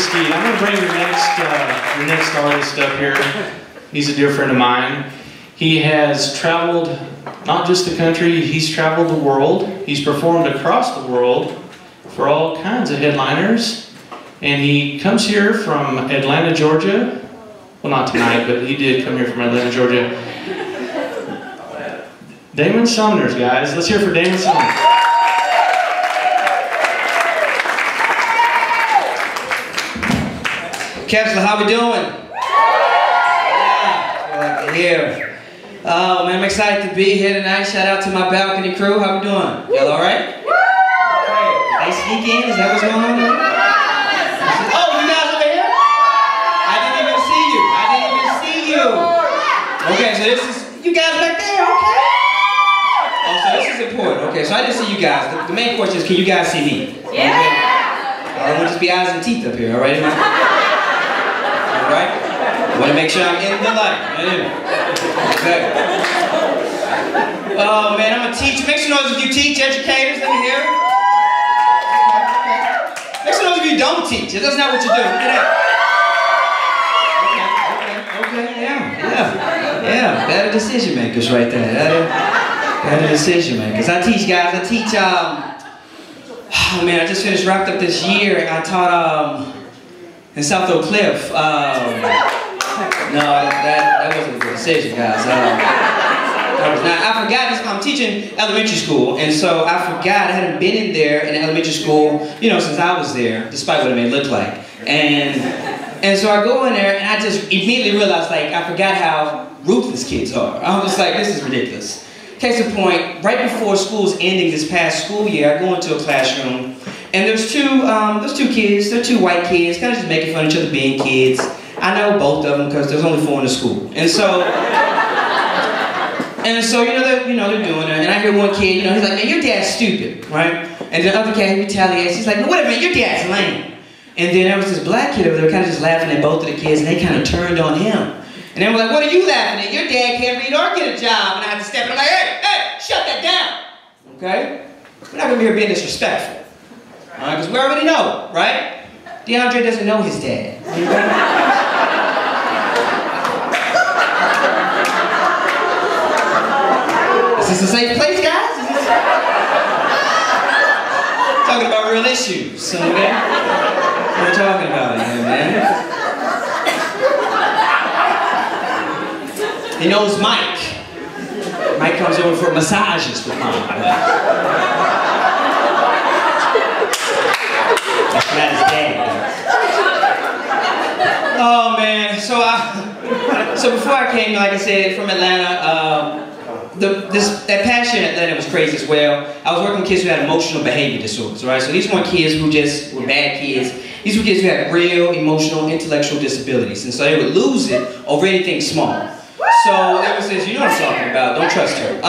Steve. I'm going to bring your next artist up here. He's a dear friend of mine. He has traveled not just the country, he's traveled the world. He's performed across the world for all kinds of headliners. And he comes here from Atlanta, Georgia. Well, not tonight, but he did come here from Atlanta, Georgia. Damon Sumner, guys. Let's hear it for Damon Sumner. Kessler, how we doing? Yeah, I like to hear. Oh man, I'm excited to be here tonight. Shout out to my balcony crew. How we doing? Y'all all right? They sneak in? Is that what's going on? Oh, you guys over here? I didn't even see you. I didn't even see you. Okay, so this is you guys back there. Okay. Oh, so this is important. Okay, so I didn't see you guys. The main question is, can you guys see me? Yeah. Okay. I don't want to just be eyes and teeth up here. All right. Right? I want to make sure I'm in the light. Okay. Oh man, I'm a teacher. Make some noise if you teach, educators. Let me hear it. Okay. Make some noise if you don't teach. That's not what you do. Look at that. Okay, yeah. Better decision makers right there. Better decision makers. I teach guys. I teach. Oh man, I just wrapped up this year. I taught in South Oak Cliff. No, that wasn't a good decision, guys. That was not. I forgot this. I'm teaching elementary school, and so I forgot I hadn't been in there in elementary school, you know, since I was there, despite what it may look like. And so I go in there, and I just immediately realized, like, I forgot how ruthless kids are. I was like, this is ridiculous. Case in point, right before school's ending this past school year, I go into a classroom. And there's two kids, they're two white kids, kind of just making fun of each other being kids. I know both of them because there's only 4 in the school. And so you know, they're doing it. And I hear one kid, you know, he's like, man, your dad's stupid, right? And the other kid retaliates, he's like, no, wait a minute, your dad's lame. And then there was this black kid over there kind of just laughing at both of the kids, and they kind of turned on him. And they were like, what are you laughing at? Your dad can't read or get a job. And I had to step in, I'm like, hey, shut that down. Okay? We're not going to be here being disrespectful. Because we already know, right? DeAndre doesn't know his dad. Is this a safe place, guys? Talking about real issues, okay? We're talking about it here, man. He knows Mike. Mike comes over for massages with Mom. Not his dad. Oh man, so before I came, like I said, from Atlanta, that passion in Atlanta was crazy as well. I was working with kids who had emotional behavior disorders, right? So these weren't kids who just were bad kids. These were kids who had real emotional, intellectual disabilities, and so they would lose it over anything small. So there was this, you know what I'm talking about, don't trust her.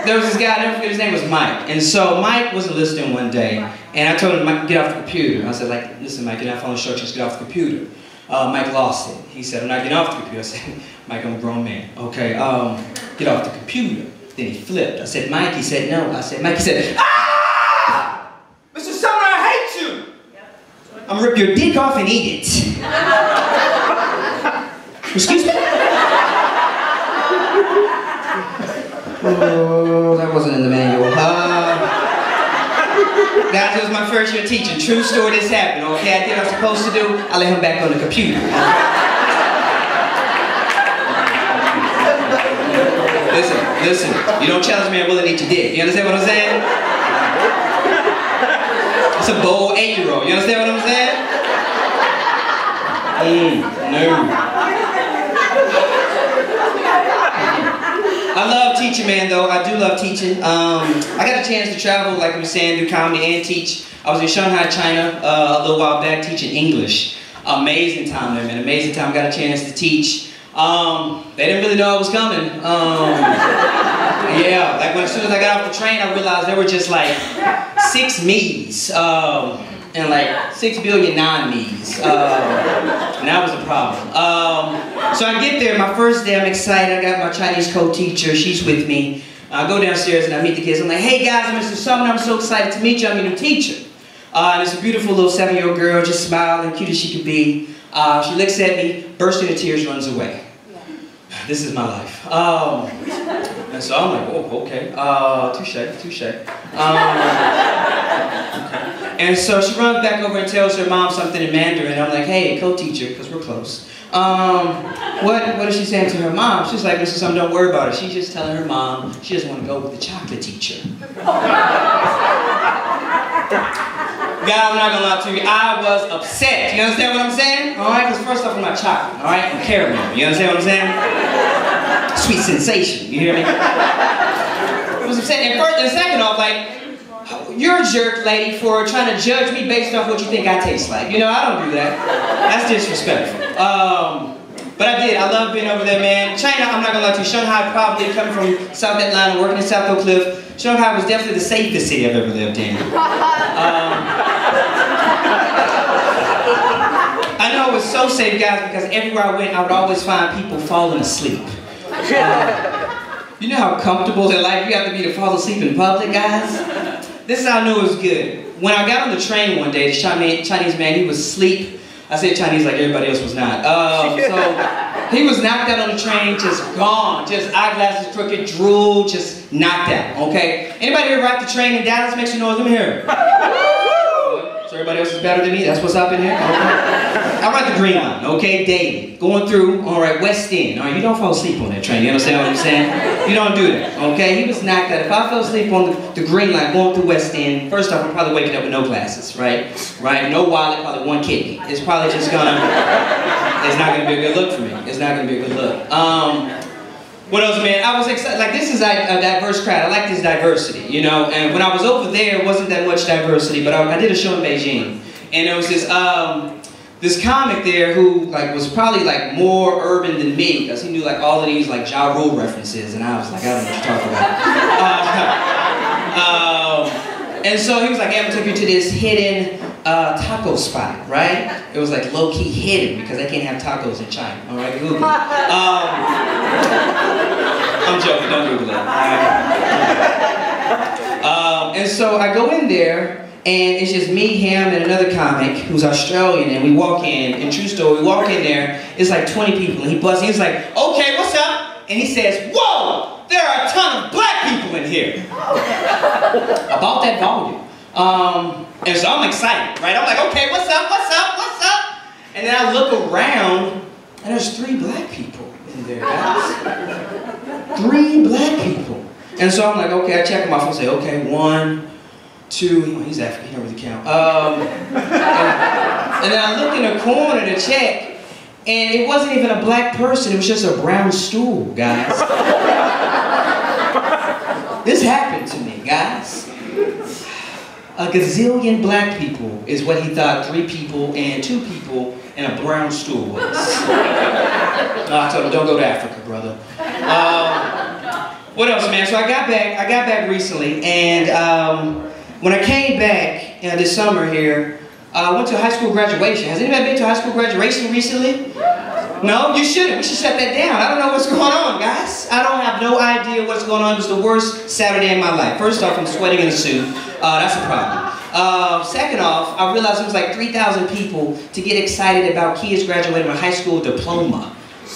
There was this guy, I never forget, his name was Mike. And so Mike wasn't listening one day, and I told him, Mike, get off the computer. I said, like, listen, Mike, you're not following instructions, get off the computer. Mike lost it. He said, I'm not getting off the computer. I said, Mike, I'm a grown man. Okay, get off the computer. Then he flipped. I said, Mike, he said, no. I said, Mike, he said, ah! Mr. Sumner, I hate you! I'm gonna rip your dick off and eat it. Excuse me? Oh, that wasn't in the manual. Guys, it was my first year teaching. True story, this happened, okay? I did what I was supposed to do. I let him back on the computer. Listen, you don't challenge me, I'm willing to eat your dick. You understand what I'm saying? It's a bold 8-year-old. You understand what I'm saying? No. I love teaching, man, though. I do love teaching. I got a chance to travel, like we were saying, do comedy and teach. I was in Shanghai, China, a little while back teaching English. Amazing time there, man. Amazing time. Got a chance to teach. They didn't really know I was coming. Yeah, like as soon as I got off the train, I realized there were just like 6 me's. And like 6 billion non-me's. And that was a problem. So I get there, my first day, I'm excited. I got my Chinese co-teacher, she's with me. I go downstairs and I meet the kids. I'm like, hey guys, I'm Mr. Sumner. I'm so excited to meet you. I'm your new teacher. And it's a beautiful little 7-year-old girl, just smiling, cute as she could be. She looks at me, bursts into tears, runs away. This is my life. And so I'm like, oh, okay. Touche. Okay. And so she runs back over and tells her mom something in Mandarin. I'm like, hey, co-teacher, because we're close. What is she saying to her mom? She's like, Mrs. Sumner, don't worry about it. She's just telling her mom she doesn't want to go with the chocolate teacher. God, I'm not gonna lie to you, I was upset. You understand what I'm saying? Alright, because first off, I'm not chocolate, alright? I'm caramel. You understand what I'm saying? Sweet sensation, you hear me? I was upset. And second off, like, you're a jerk, lady, for trying to judge me based off what you think I taste like. You know, I don't do that. That's disrespectful. But I did. I love being over there, man. China, I'm not gonna lie to you, Shanghai, probably coming from South Atlanta, working in South Oak Cliff, Shanghai was definitely the safest city I've ever lived in. I know it was so safe, guys, because everywhere I went, I would always find people falling asleep. You know how comfortable in life you have to be to fall asleep in public, guys? This is how I knew it was good. When I got on the train one day, this Chinese man, he was asleep. I said Chinese like everybody else was not. So he was knocked out on the train, just gone. Just eyeglasses crooked, drool, just knocked out, okay? Anybody here ride the train in Dallas? Make some noise, let me hear it. So everybody else is better than me? That's what's up in here? Okay. I ride the Green Line, okay, daily. Going through, all right, West End. All right, you don't fall asleep on that train, you understand what I'm saying? You don't do that, okay? He was knocked out. If I fell asleep on the Green Line going through West End, first off, I'm probably waking up with no glasses, right? Right, no wallet, probably one kidney. It's probably just gonna, it's not gonna be a good look for me. It's not gonna be a good look. What else, man? I was excited. Like, this is a diverse crowd. I like this diversity, you know? And when I was over there, it wasn't that much diversity, but I did a show in Beijing. And there was this comic there who like was probably like more urban than me because he knew like all of these like Ja Rule references, and I was like, I don't know what you're talking about. And so he was like, hey, I'm gonna take you to this hidden taco spot, right? It was like low-key hidden because they can't have tacos in China. All right, Google it. I'm joking, don't Google it. And so I go in there. And it's just me, him, and another comic who's Australian, and we walk in, and true story, we walk in there, it's like 20 people, and he busts, he's like, okay, what's up? And he says, whoa, there are a ton of black people in here. About that volume. And so I'm excited, right? I'm like, okay, what's up, what's up, what's up? And then I look around, and there's 3 black people in there, guys. 3 black people. And so I'm like, okay, I check my phone, say, okay, 1, 2, he's African, he don't really count. And then I look in the corner to check, and it wasn't even a black person, it was just a brown stool, guys. This happened to me, guys. A gazillion black people is what he thought 3 people and 2 people and a brown stool was. I told him, don't go to Africa, brother. What else, man? So I got back recently, and when I came back this summer here, I went to a high school graduation. Has anybody been to a high school graduation recently? No? You shouldn't. We should shut that down. I don't know what's going on, guys. I don't have no idea what's going on. It was the worst Saturday in my life. First off, I'm sweating in a suit. That's a problem. Second off, I realized it was like 3,000 people to get excited about kids graduating with a high school diploma.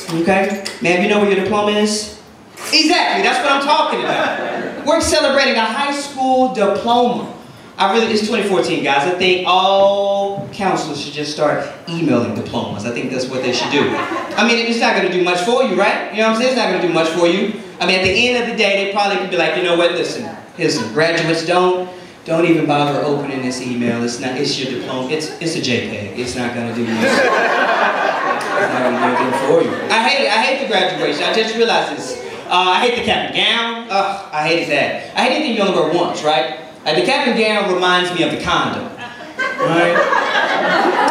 Okay? Man, you know where your diploma is? Exactly, that's what I'm talking about. We're celebrating a high school diploma. It's 2014, guys. I think all counselors should just start emailing diplomas. I think that's what they should do. I mean, it's not going to do much for you, right? You know what I'm saying? It's not going to do much for you. I mean, at the end of the day, they probably could be like, you know what, listen, graduates, don't even bother opening this email. It's your diploma. It's a JPEG. It's not going to do much. It's not going to do anything for you. I hate the graduation. I just realized this. I hate the cap and gown. Ugh, I hated that. I hate anything you only wear once, right? The cap and gown reminds me of the condom. Right?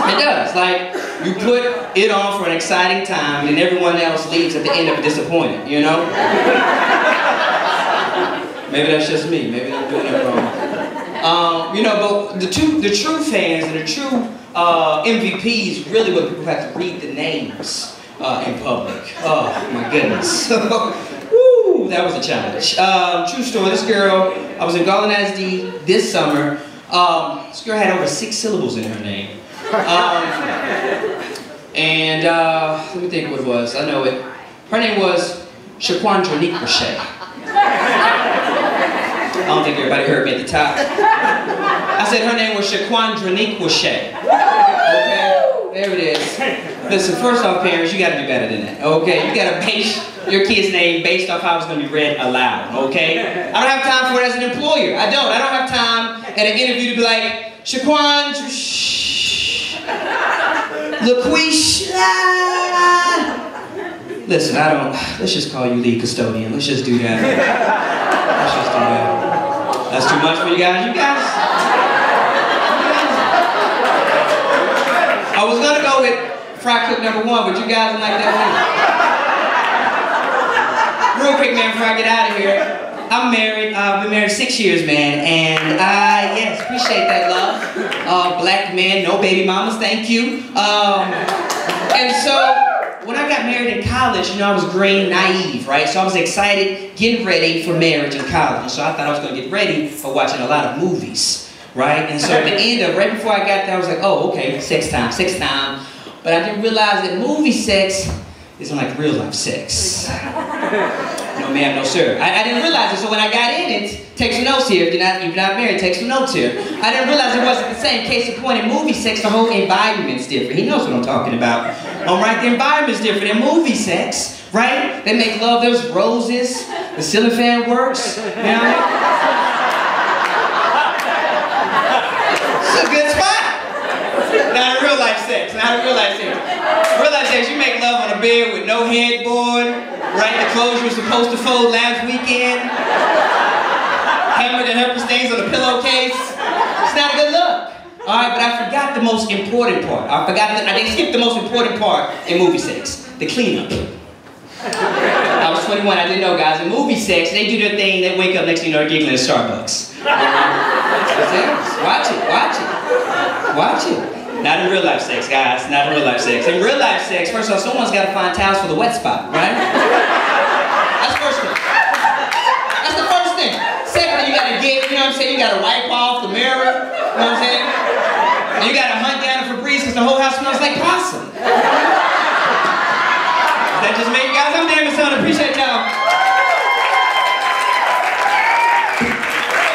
It does. Like, you put it on for an exciting time, and then everyone else leaves at the end of it disappointed, you know? Maybe that's just me. Maybe I'm doing it wrong. You know, but the true fans and the true MVPs really would people have to read the names in public. Oh, my goodness. Woo! Woo, that was a challenge. True story, this girl, I was in Garland ISD this summer. This girl had over 6 syllables in her name. Let me think what it was, I know it. Her name was Shaquandra Ricochet. I don't think everybody heard me at the top. I said her name was Shaquandra Ricochet. Okay, there it is. Listen, first off, parents, you gotta do better than that, okay? You gotta base your kid's name based off how it's gonna be read aloud, okay? I don't have time for it as an employer. I don't have time at an interview to be like, Shaquandra, LaQuisha. Listen, let's just call you lead custodian. Let's just do that. Let's just do that. That's too much for you guys. I was gonna go with fry cook number 1, but you guys are like that one. Real quick, man, before I get out of here. I'm married. I've been married 6 years, man, and yes, appreciate that love. Black man, no baby mamas, thank you. And so, when I got married in college, you know, I was green, naive, right? So I was excited, getting ready for marriage in college. And so I thought I was going to get ready for watching a lot of movies, right? And so at the end of, right before I got there, I was like, oh, okay, sex time. But I didn't realize that movie sex isn't like real life sex. No ma'am, no sir. I didn't realize it, so when I got in it, take some notes here. If you're not married, take some notes here. I didn't realize it wasn't the same. Case in point, in movie sex, the whole environment's different. He knows what I'm talking about. Right, the environment's different. In movie sex, right? They make love, there's roses, the ceiling fan works, you know? It's a good spot. Not in real life sex, not in real life sex. Real life sex, you make love on a bed with no headboard, right? The clothes you were supposed to fold last weekend. Hammered and herpes stains on the pillowcase. It's not a good look. Alright, but I forgot the most important part. I didn't skip the most important part in movie sex. The cleanup. I was 21, I didn't know, guys. In movie sex, they do their thing, they wake up next thing you know, they're giggling at Starbucks. Watch it. Not in real life sex, guys. Not in real life sex. In real life sex, first of all, someone's got to find towels for the wet spot, right? That's the first thing. That's the first thing. Secondly, you got to get, you know what I'm saying? You got to wipe off the mirror, you know what I'm saying? And you got to hunt down a Febreze because the whole house smells like possum. That just made, guys, I'm Damon Sumner. Appreciate y'all.